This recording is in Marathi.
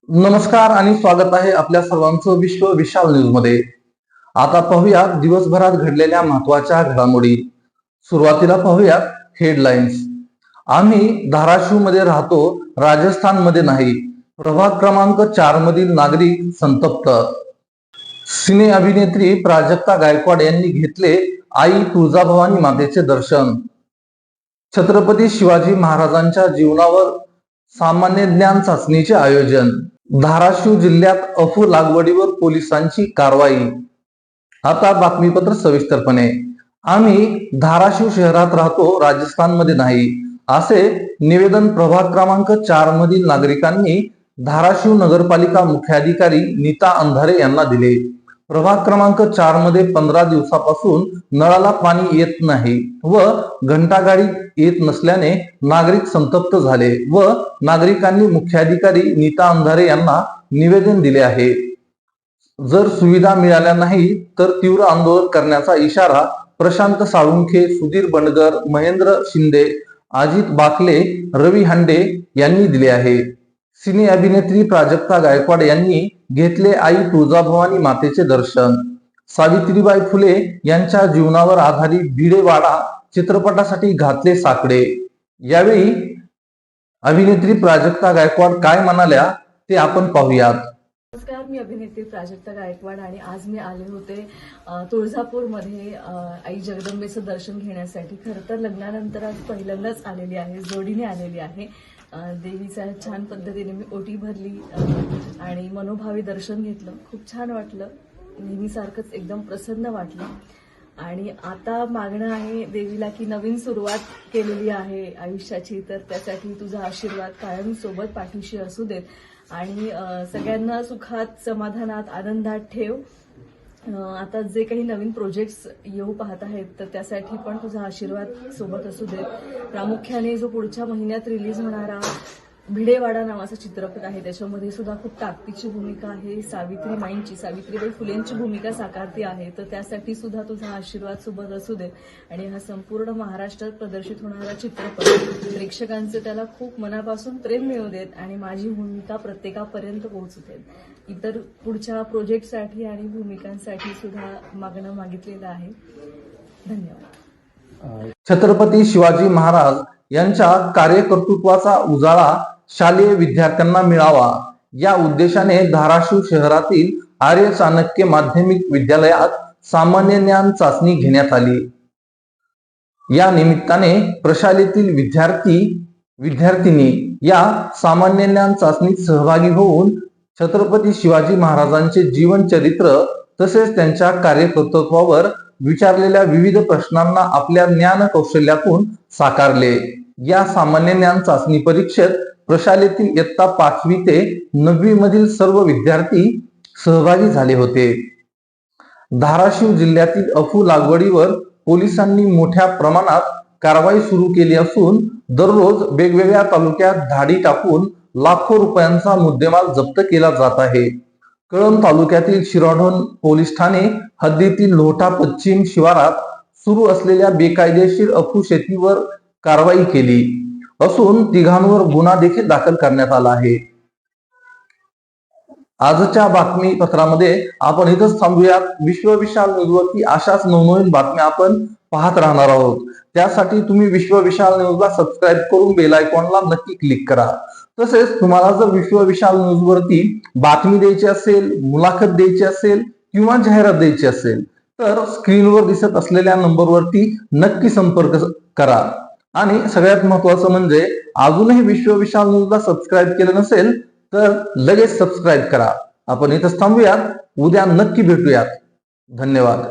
नमस्कार आणि स्वागत आहे आपल्या सर्वांचं विश्व विशाल न्यूज मध्ये। आता पाहूयात दिवसभरात घडलेल्या महत्त्वाच्या घडामोडी। सुरुवातीला पाहूयात हेडलाईन्स। आम्ही धाराशिव मध्ये राहतो, राजस्थान मध्ये नाही। प्रभाग क्रमांक 4 मधील नागरिक संतप्त। सिने अभिनेत्री प्राजक्ता गायकवाड यांनी घेतले आई तुळजाभवानी मातेचे दर्शन। छत्रपती शिवाजी महाराजांच्या जीवनावर सामान्य ज्ञान चाचणीचे आयोजन। धाराशिव जिल्ह्यात अफू लागवडीवर पोलिसांची कारवाई। आता बातमीपत्र सविस्तरपणे। आम्ही धाराशिव शहरात राहतो, राजस्थान मध्ये नाही, असे निवेदन प्रभाग क्रमांक 4 मधील नागरिकांनी धाराशिव नगरपालिका मुख्याधिकारी नीता अंधारे यांना दिले। प्रभाग क्रमांक 4 मध्ये 15 दिवसापासून नळाला पाणी येत नाही व घंटागाडी येत नसल्याने नागरिक संतप्त झाले व नागरिकांनी मुख्याधिकारी नीता अंधारे यांना निवेदन दिले आहे। जर सुविधा मिळाल्या नाही तर तीव्र आंदोलन करण्याचा इशारा प्रशांत साळुंखे, सुधीर बंडगर, महेंद्र शिंदे, अजित बाकले, रवी हांडे यांनी दिले आहे। सिने अभिनेत्री प्राजक्ता गायकवाड यांनी घेतले आई तुळजाभवानी मातेचे दर्शन। सावित्रीबाई फुले यांच्या जीवनावर आधारित भिडेवाडा चित्रपटासाठी घातले साकडे। यावेळी अभिनेत्री प्राजक्ता गायकवाड काय म्हणाल्या ते आपण पाहूयात। नमस्कार, मी अभिनेत्री प्राजक्ता गायकवाड आणि आज मी आले होते तुळजापूरमध्ये आई जगदंबेचं दर्शन घेण्यासाठी। खरं तर लग्नानंतर आज पहिल्यांदाच आलेली आहे, जोडीने आलेली आहे। देवीचा छान पद्धतीने मी ओटी भरली आणि मनोभावी दर्शन घेतलं। खूप छान वाटलं, नेहमीसारखंच एकदम प्रसन्न वाटलं। आणि आता मागणं आहे देवीला की नवीन सुरुवात केलेली आहे आयुष्याची, तर त्यासाठी तुझा आशीर्वाद कायम सोबत पाठीशी असू देत आणि सगळ्यांना सुखात, समाधानात, आनंदात ठेव। आता जे काही नवीन प्रोजेक्ट्स येऊ पाहत आहेत तर त्यासाठी पण तुझा आशीर्वाद सोबत असू देत। प्रामुख्याने जो पुढच्या महिन्यात रिलीज होणारा भिडेवाडा नावाचा चित्रपट आहे त्याच्यामध्ये सुद्धा खूप ताकदीची भूमिका आहे। सावित्रीबाई फुलेंची भूमिका साकारती आहे, तर त्यासाठी सुद्धा तुझा आशीर्वाद सोबत असू दे आणि हा संपूर्ण महाराष्ट्रात प्रदर्शित होणारा चित्रपट प्रेक्षकांचे त्याला खूप मनापासून प्रेम मिळू देत आणि माझी भूमिका प्रत्येकापर्यंत पोहोचू देत। इतर पुढच्या प्रोजेक्टसाठी आणि भूमिकांसाठी सुद्धा मागणं मागितलेलं आहे। धन्यवाद। छत्रपती शिवाजी महाराज यांच्या कार्यकर्तृत्वाचा उजाळा शालेय विद्यार्थ्यांना मिळावा या उद्देशाने धाराशिव शहरातील आर्य चाणक्य माध्यमिक विद्यालयात सामान्य ज्ञान चाचणी घेण्यात आली। या निमित्ताने प्रशालेतील विद्यार्थिनी या सामान्य ज्ञान चाचणीत सहभागी होऊन छत्रपती शिवाजी महाराजांचे जीवन चरित्र तसेच त्यांच्या कार्यकर्तृत्वावर विचारलेल्या विविध प्रश्नांना आपल्या ज्ञान कौशल्यातून साकारले। या सामान्य ज्ञान चाचणी परीक्षेत प्रशालेतील इयत्ता 5वी ते 9वी मधील सर्व विद्यार्थी सहभागी झाले होते। धाराशिव जिल्ह्यातील अफू लागवडीवर पोलिसांनी मोठ्या प्रमाणात कारवाई सुरू केली असून दररोज वेगवेगळ्या तालुक्यात धाडी टाकून लाखो रुपयांचा मुद्देमाल जप्त केला जात आहे। कळंब तालुक्यातील शिराढोण पोलीस ठाणे हद्दीतील लोहटा पश्चिम शिवारात सुरू असलेल्या बेकायदेशीर अफू शेतीवर कारवाई केली असून तिघांवर गुन्हा देखील दाखल करण्यात आला आहे। आजच्या बातमीपत्रामध्ये आपण इथंच थांबूयात। विश्व विशाल न्यूजवरती अशाच नवनवीन बातम्या आपण पाहत राहणार आहोत। त्यासाठी तुम्ही विश्व विशाल न्यूजला सबस्क्राईब करून बेल आयकॉनला नक्की क्लिक करा। तसेच तुम्हाला जर विश्व विशाल न्यूजवरती बातमी द्यायची असेल, मुलाखत द्यायची असेल किंवा जाहिरात द्यायची असेल तर स्क्रीनवर दिसत असलेल्या नंबरवरती नक्की संपर्क करा। आणि सगळ्यात महत्त्वाचं म्हणजे अजूनही विश्व विशाल न्यूजला सबस्क्राईब केलं नसेल तर लगेच सबस्क्राईब करा। आपण इथंच थांबूयात, उद्या नक्की भेटूयात। धन्यवाद।